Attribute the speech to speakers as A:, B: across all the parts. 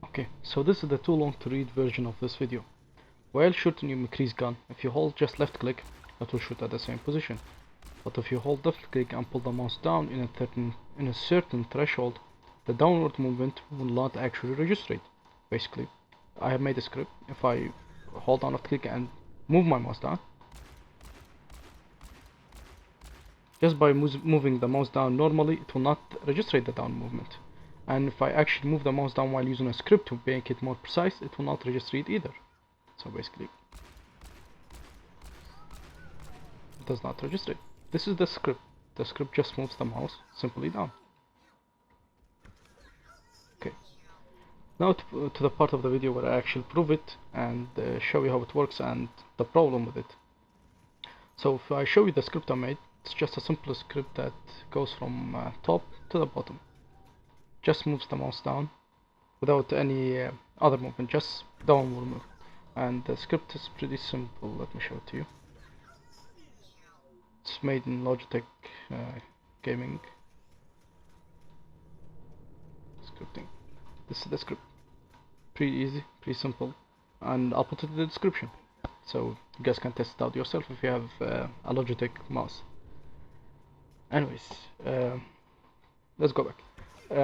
A: Okay, so this is the too long to read version of this video. While shooting your McCree's gun, if you hold just left click, it will shoot at the same position. But if you hold left click and pull the mouse down in a certain threshold, the downward movement will not actually register it. Basically, I have made a script. If I hold down left click and move my mouse down, just by moving the mouse down normally, it will not register the down movement. And if I actually move the mouse down while using a script to make it more precise, it will not register it either. So basically, it does not register it. This is the script. The script just moves the mouse simply down. Okay. Now to the part of the video where I actually prove it and show you how it works and the problem with it. So if I show you the script I made, it's just a simple script that goes from top to the bottom. Just moves the mouse down without any other movement, just downward move. And the script is pretty simple. Let me show it to you. It's made in Logitech gaming scripting. This is the script. Pretty easy, pretty simple, and I'll put it in the description so you guys can test it out yourself if you have a Logitech mouse. Anyways, let's go back.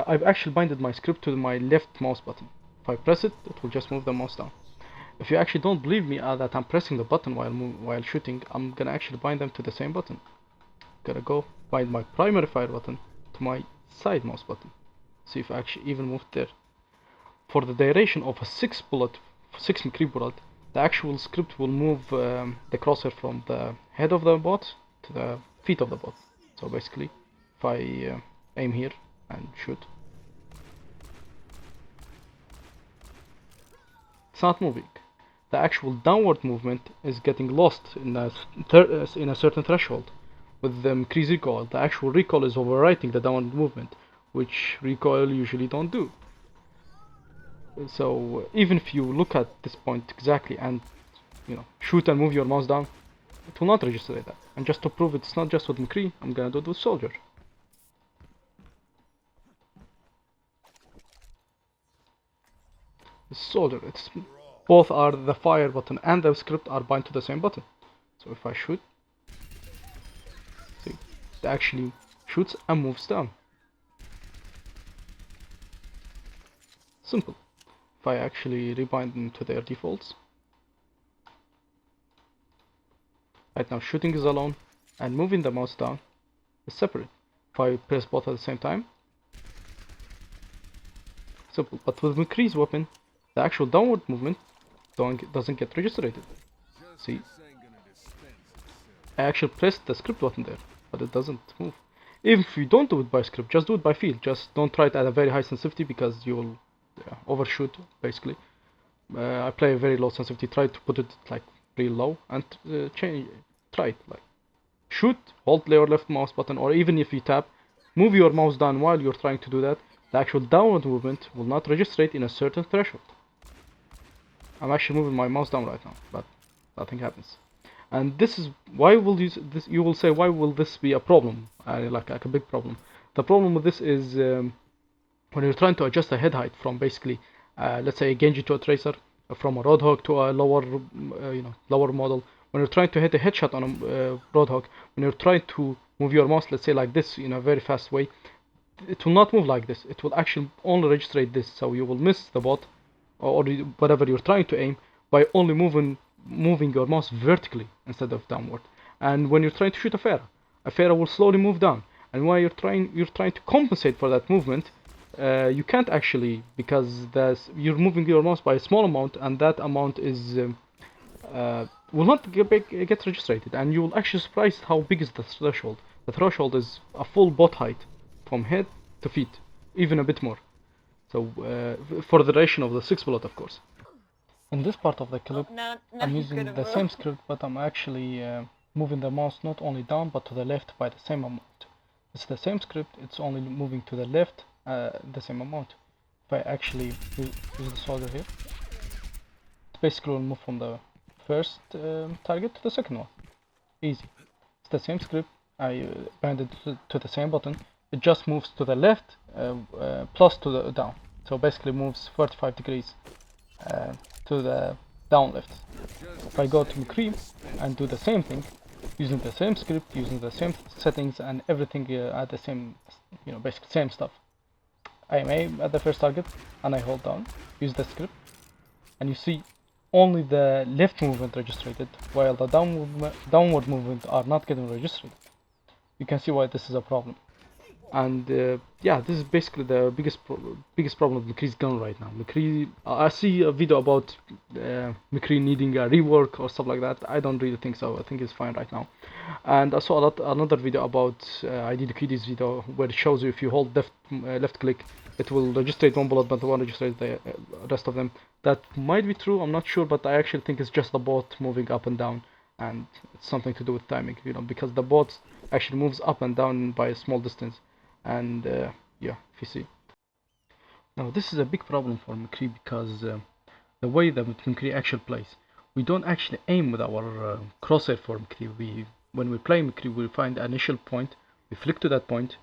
A: I've actually binded my script to my left mouse button. If I press it, it will just move the mouse down. If you actually don't believe me that I'm pressing the button while shooting, I'm gonna actually bind them to the same button. Gonna go bind my primary fire button to my side mouse button. See if I actually even moved there. For the duration of a 6 McCree bullet, the actual script will move the crosshair from the head of the bot to the feet of the bot. So basically, if I aim here and shoot, it's not moving. The actual downward movement is getting lost in a certain threshold. With the McCree's recoil, the actual recoil is overwriting the downward movement, which recoil usually don't do. So even if you look at this point exactly and shoot and move your mouse down, it will not register that. And just to prove it's not just with McCree, I'm gonna do it with Soldier. Soldier, it's both are the fire button and the script are bound to the same button. So if I shoot, see, it actually shoots and moves down. Simple. If I actually rebind them to their defaults, right now shooting is alone and moving the mouse down is separate. If I press both at the same time, simple. But with McCree's weapon, the actual downward movement doesn't get registered. See? I actually pressed the script button there, but it doesn't move. Even if you don't do it by script, just do it by feel. Just don't try it at a very high sensitivity because you will overshoot, basically. I play a very low sensitivity. Try to put it like real low and try it like shoot, hold your left mouse button, or even if you tap, move your mouse down while you're trying to do that. The actual downward movement will not register in a certain threshold. I'm actually moving my mouse down right now, but nothing happens. And this is why you will say, why will this be a problem? Like a big problem. The problem with this is when you're trying to adjust the head height from basically, let's say a Genji to a Tracer, from a Roadhog to a lower model. When you're trying to hit a headshot on a Roadhog, when you're trying to move your mouse, let's say like this, in a very fast way, it will not move like this. It will actually only register this, so you will miss the bot or whatever you're trying to aim by only moving your mouse vertically instead of downward. And when you're trying to shoot a Pharah will slowly move down. And while you're trying to compensate for that movement, you can't actually, because you're moving your mouse by a small amount, and that amount is will not get registered, and you will actually surprised how big is the threshold. The threshold is a full bot height from head to feet, even a bit more. So for the duration of the 6 bullet, of course. In this part of the clip, I'm using the same script, but I'm actually moving the mouse not only down but to the left by the same amount. It's the same script, it's only moving to the left the same amount. If I actually use the soldier here, it basically will move from the first target to the second one. Easy. It's the same script, I bind it to the same button. It just moves to the left plus to the down. So basically moves 45 degrees to the down left. If I go to McCree and do the same thing, using the same script, using the same settings and everything at the same, basically same stuff. I aim at the first target and I hold down, use the script, and you see only the left movement registered, while the downward movement are not getting registered. You can see why this is a problem. And yeah, this is basically the biggest problem with McCree's gun right now. McCree, I see a video about McCree needing a rework or stuff like that. I don't really think so. I think it's fine right now. And I saw another video about I did QD's video where it shows you if you hold left click, it will register one bullet, but it won't register the rest of them. That might be true. I'm not sure, but I actually think it's just the bot moving up and down, and it's something to do with timing. Because the bot actually moves up and down by a small distance. And yeah, if you see. Now this is a big problem for McCree because the way that McCree actually plays, we don't actually aim with our crosshair for McCree. When we play McCree, we find an initial point, we flick to that point,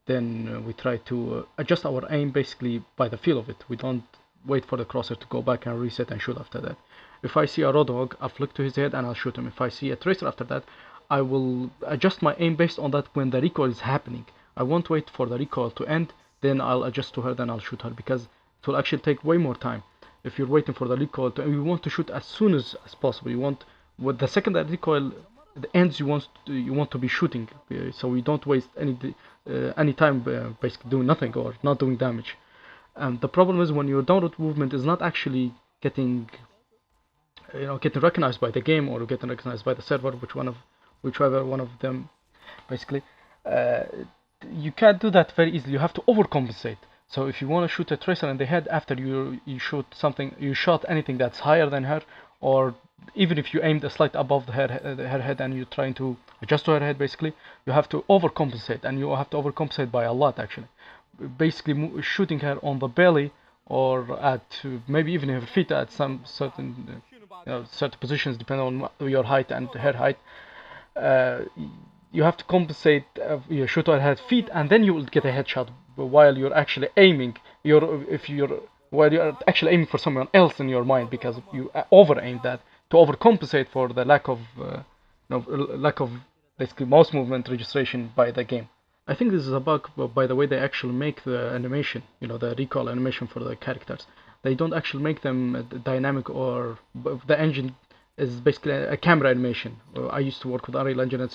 A: then we try to adjust our aim basically by the feel of it. We don't wait for the crosshair to go back and reset and shoot after that. If I see a Roadhog, I'll flick to his head and I'll shoot him. If I see a Tracer after that, I will adjust my aim based on that when the recoil is happening. I won't wait for the recoil to end, then I'll adjust to her, then I'll shoot her, because it will actually take way more time. If you're waiting for the recoil to, you want to shoot as soon as possible. You want, with the second that recoil ends, you want to be shooting, so you don't waste any time basically doing nothing or not doing damage. And the problem is when your downward movement is not actually getting recognized by the game or getting recognized by the server, whichever one of them, basically. You can't do that very easily. You have to overcompensate. So if you want to shoot a Tracer in the head after you shot anything that's higher than her, or even if you aimed a slight above her head and you're trying to adjust to her head, basically, you have to overcompensate, and you have to overcompensate by a lot actually. Basically, shooting her on the belly or at maybe even her feet at some certain positions, depending on your height and her height. You have to compensate your shoot her head feet, and then you will get a headshot while you're actually aiming. While you're actually aiming for someone else in your mind, because you over aimed that to overcompensate for the lack of basically mouse movement registration by the game. I think this is a bug by the way they actually make the animation, the recoil animation for the characters. They don't actually make them dynamic, or the engine is basically a camera animation. I used to work with Unreal Engine,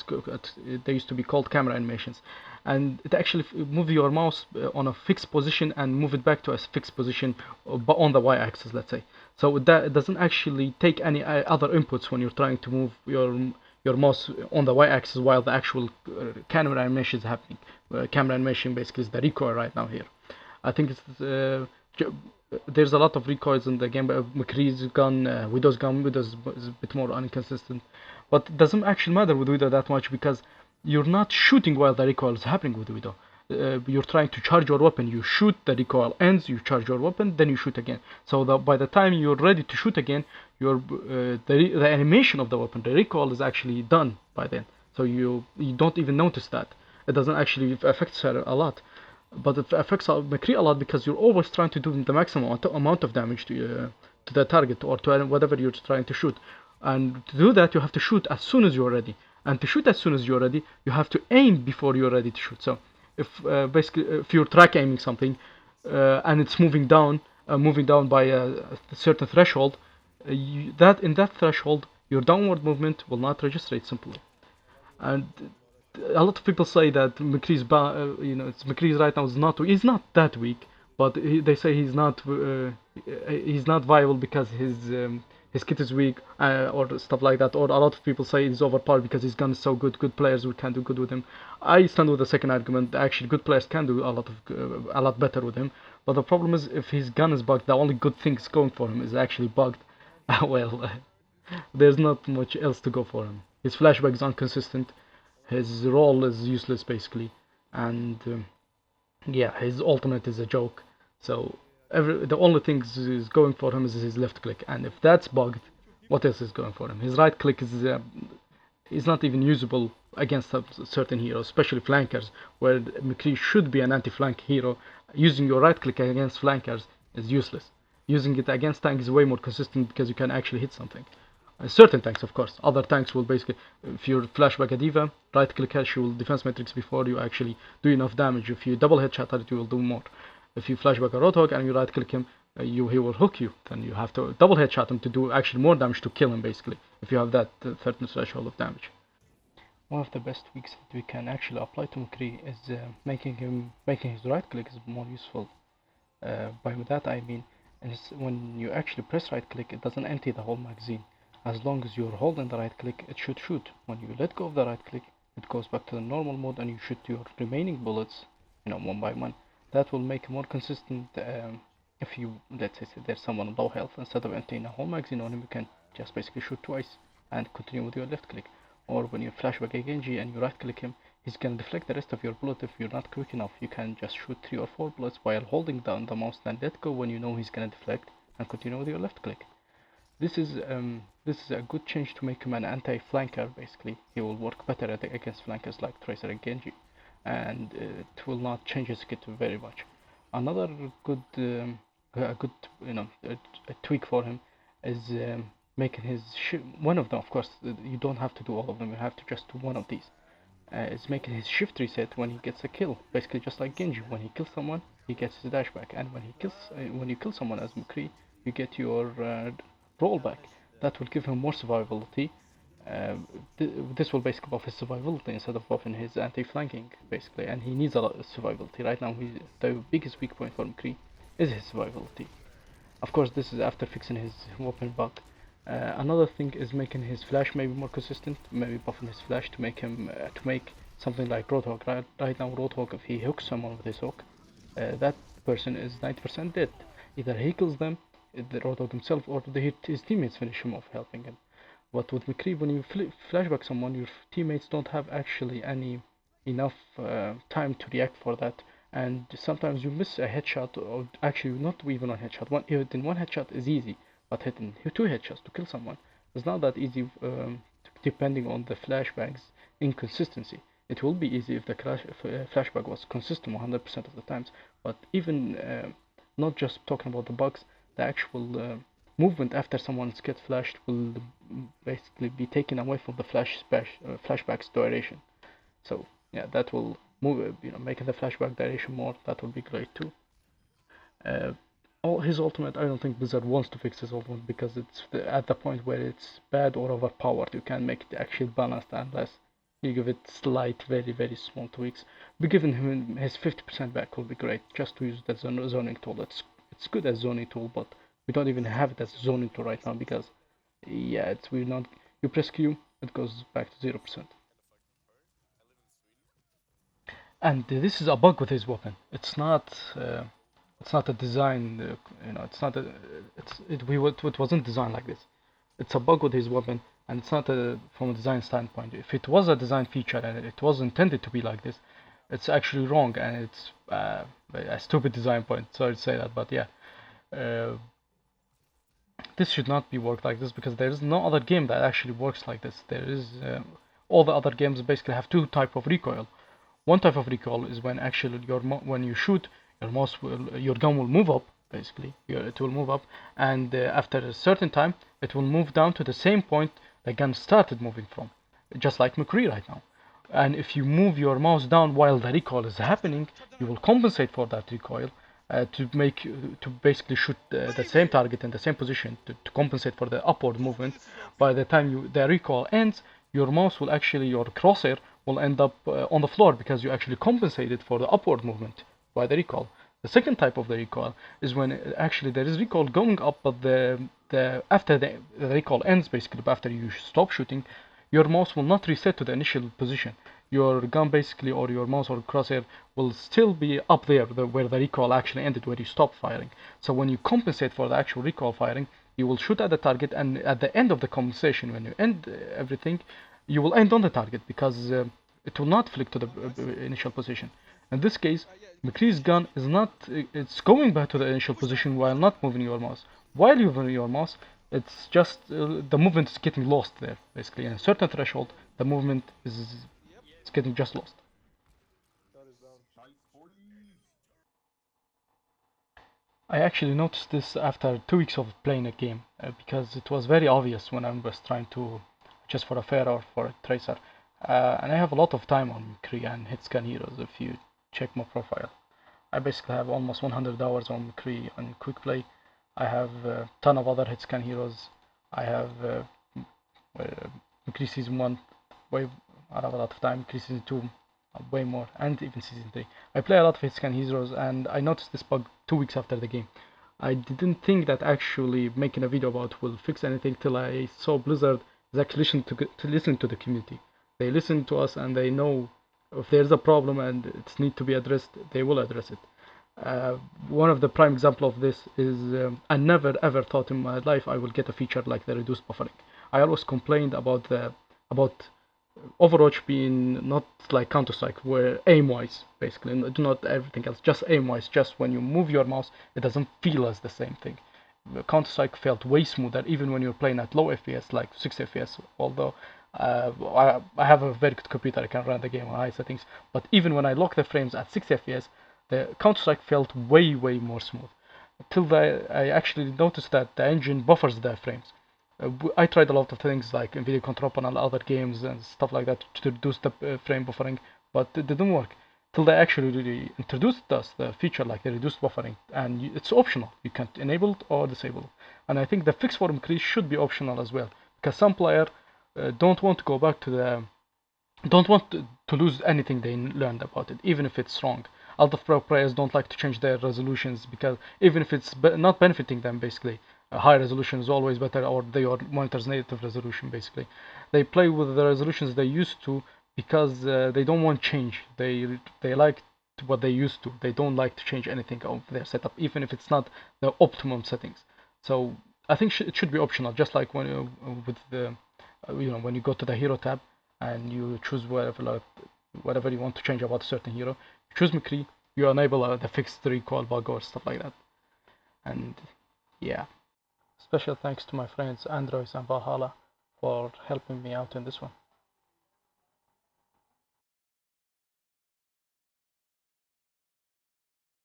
A: they used to be called camera animations. And it actually move your mouse on a fixed position and move it back to a fixed position on the y-axis, let's say. So it doesn't actually take any other inputs when you're trying to move your mouse on the y-axis while the actual camera animation is happening. Camera animation basically is the recoil right now here. I think it's there's a lot of recoils in the game. McCree's gun, Widow's is a bit more inconsistent, but it doesn't actually matter with Widow that much, because you're not shooting while the recoil is happening with Widow. You're trying to charge your weapon, you shoot, the recoil ends, you charge your weapon, then you shoot again. So by the time you're ready to shoot again, the animation of the weapon, the recoil is actually done by then. So you don't even notice that. It doesn't actually affect her a lot. But it affects McCree a lot, because you're always trying to do the maximum amount of damage to the target or to whatever you're trying to shoot. And to do that, you have to shoot as soon as you're ready. And to shoot as soon as you're ready, you have to aim before you're ready to shoot. So if you're track aiming something and it's moving down by a certain threshold, in that threshold, your downward movement will not register simply. And a lot of people say that McCree's McCree's right now he's not that weak, but they say he's not viable because his kit is weak or stuff like that. Or a lot of people say he's overpowered because his gun is so good. Good players can do good with him. I stand with the second argument. Actually, good players can do a lot better with him. But the problem is, if his gun is bugged, the only good things going for him is actually bugged. Well, there's not much else to go for him. His flashback is inconsistent. His roll is useless basically, and yeah, his ultimate is a joke. So the only thing is going for him is his left click, and if that's bugged, what else is going for him? His right click is not even usable against certain heroes, especially flankers, where McCree should be an anti-flank hero. Using your right click against flankers is useless. Using it against tanks is way more consistent because you can actually hit something. Certain tanks, of course. Other tanks will basically, if you flashback a diva, right click her, she will defense matrix before you actually do enough damage. If you double headshot her, you will do more. If you flashback a Roadhog and you right click him, he will hook you. Then you have to double headshot him to do actually more damage to kill him basically. If you have that certain threshold of damage. One of the best tweaks that we can actually apply to McCree is making his right click is more useful. By that I mean, when you actually press right click, it doesn't empty the whole magazine. As long as you're holding the right click, it should shoot. When you let go of the right click, it goes back to the normal mode and you shoot your remaining bullets, one by one. That will make more consistent. If you, let's say there's someone low health, instead of emptying a whole magazine on him, you can just basically shoot twice and continue with your left click. Or when you flashback a Genji and you right click him, he's gonna deflect the rest of your bullet. If you're not quick enough, you can just shoot 3 or 4 bullets while holding down the mouse, then let go when you know he's gonna deflect and continue with your left click. This is a good change to make him an anti-flanker. Basically, he will work better against flankers like Tracer and Genji, and it will not change his kit very much. Another good, a tweak for him is making his one of them. Of course, you don't have to do all of them. You have to just do one of these. Is making his shift reset when he gets a kill. Basically, just like Genji, when he kills someone, he gets his dash back, and when you kill someone as McCree, you get your rollback. That will give him more survivability. This will basically buff his survivability instead of buffing his anti-flanking, basically, and he needs a lot of survivability. Right now, the biggest weak point for McCree is his survivability. Of course, this is after fixing his weapon bug. Another thing is making his flash maybe more consistent, maybe buffing his flash to make him to make something like Roadhog. Right now, Roadhog, if he hooks someone with his hook, that person is 90% dead. Either he kills them, the Roadhog himself, or his teammates finish him off helping him. But with McCree, when you flashback someone, your teammates don't have actually enough time to react for that, and sometimes you miss a headshot, or actually not even a headshot. One headshot is easy, but hitting 2 headshots to kill someone is not that easy, depending on the flashback's inconsistency. It will be easy if the flashback was consistent 100% of the times, but even not just talking about the bugs, the actual movement after someone gets flashed will basically be taken away from the flashback's duration. So yeah, that will move, making the flashback duration more. That will be great too. His ultimate, I don't think Blizzard wants to fix his ultimate because it's at the point where it's bad or overpowered. You can't make it actually balanced unless you give it slight, very, very small tweaks. But giving him his 50% back will be great, just to use that zoning tool. It's good as zoning tool, but we don't even have it as zoning tool right now because, yeah, we're not. You press Q, it goes back to 0%. And this is a bug with his weapon. It's not a design. It's not a. It wasn't designed like this. It's a bug with his weapon, and it's not from a design standpoint. If it was a design feature and it was intended to be like this, it's actually wrong, and it's a stupid design point. Sorry to say that, but yeah, this should not be worked like this because there is no other game that actually works like this. There is all the other games basically have 2 types of recoil. One type of recoil is when actually when you shoot, your gun will move up. Basically, it will move up, and after a certain time, it will move down to the same point the gun started moving from, just like McCree right now. And if you move your mouse down while the recoil is happening, you will compensate for that recoil to basically shoot the same target in the same position to compensate for the upward movement. By the time the recoil ends, your crosshair will end up on the floor because you actually compensated for the upward movement by the recoil. The second type of the recoil is when actually there is recoil going up, but after the recoil ends, basically after you stop shooting, your mouse will not reset to the initial position. Your gun basically, or your mouse or crosshair, will still be up there where the recoil actually ended, where you stopped firing. So when you compensate for the actual recoil firing, you will shoot at the target, and at the end of the compensation, when you end everything, you will end on the target because it will not flick to the initial position. In this case, McCree's gun is not, it's going back to the initial position while not moving your mouse. While you're moving your mouse, it's just, the movement is getting lost there, basically. In a certain threshold, the movement is getting just lost. I actually noticed this after 2 weeks of playing a game because it was very obvious when I was trying to just for a fair or for a tracer. And I have a lot of time on McCree and hit scan heroes if you check my profile. I basically have almost 100 hours on McCree on quick play. I have a ton of other hit scan heroes. I have McCree season 1, way I have a lot of time. McCree season 2, way more, and even season 3. I play a lot of hit scan heroes, and I noticed this bug 2 weeks after the game. I didn't think that actually making a video about will fix anything till I saw Blizzard is actually listening to the community. They listen to us and they know if there's a problem and it needs to be addressed, they will address it. One of the prime example of this is I never ever thought in my life I will get a feature like the reduced buffering. I always complained about Overwatch being not like Counter Strike, where aim wise basically, not everything else, just aim wise. Just when you move your mouse, it doesn't feel as the same thing. Counter Strike felt way smoother, even when you're playing at low FPS, like 60 FPS. Although I have a very good computer, I can run the game on high settings. But even when I lock the frames at 60 FPS, the Counter Strike felt way more smooth. Till I actually noticed that the engine buffers the frames. I tried a lot of things like NVIDIA Control Panel, other games and stuff like that to reduce the frame buffering, but it didn't work. Till they actually really introduced us the feature like the reduced buffering, and it's optional. You can enable it or disable it. And I think the fix for increase should be optional as well, because some player don't want to go back to the don't want to lose anything they learned about it, even if it's wrong. A lot of pro players don't like to change their resolutions because even if it's not benefiting them, basically, a high resolution is always better, or your monitor's native resolution, basically. They play with the resolutions they used to because they don't want change. They like what they used to. They don't like to change anything of their setup, even if it's not the optimum settings. So I think it should be optional, just like when with the when you go to the hero tab and you choose whatever you want to change about a certain hero. You choose McCree, you enable the fixed recoil bug or stuff like that. And yeah, special thanks to my friends Android and Valhalla for helping me out in this one.